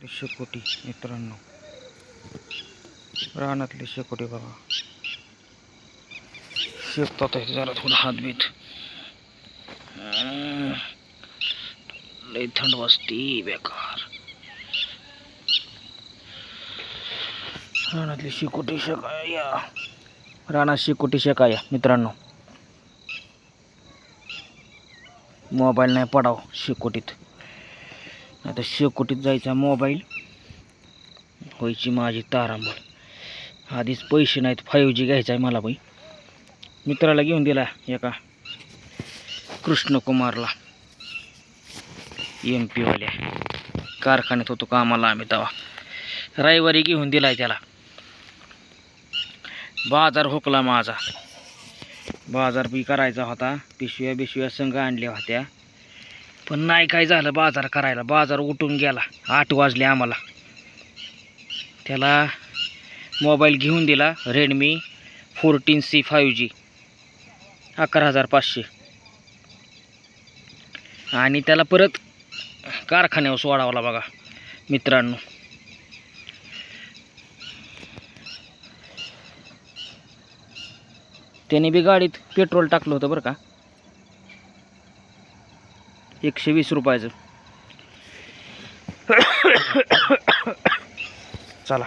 शेकोटी मित्रांनो, रानातली शेकोटी बघा. शेकतात आहे जरा थोडं हातबीत. लई थंड वाजती बेकार. रानातली शेकोटी शेकाया, रानात शेकोटी शेकाया मित्रांनो. मोबाईल नाही पडाव शेकोटीत, आता शेकोटीत जायचा मोबाईल व्हायची माझी तारांबळ. आधीच पैसे नाहीत, 5G घ्यायचा आहे मला बाई. मित्राला घेऊन दिला एका कृष्णकुमारला, MP वाल्या कारखान्यात होतो कामाला आम्ही तेव्हा. रविवारी घेऊन दिलाय त्याला. बाजार हुकला माझा. बाजार बी करायचा होता, पिशव्या संघ आणल्या होत्या, पण नाही काय झालं बाजार करायला. बाजार उठून गेला. 8 वाजले आम्हाला. त्याला मोबाईल घेऊन दिला Redmi 14C 5G 11,500, आणि त्याला परत कारखान्यावर सोडावला बघा मित्रांनो. त्याने बी गाडीत पेट्रोल टाकलं होतं बरं का, 120 रुपयाचं. चला.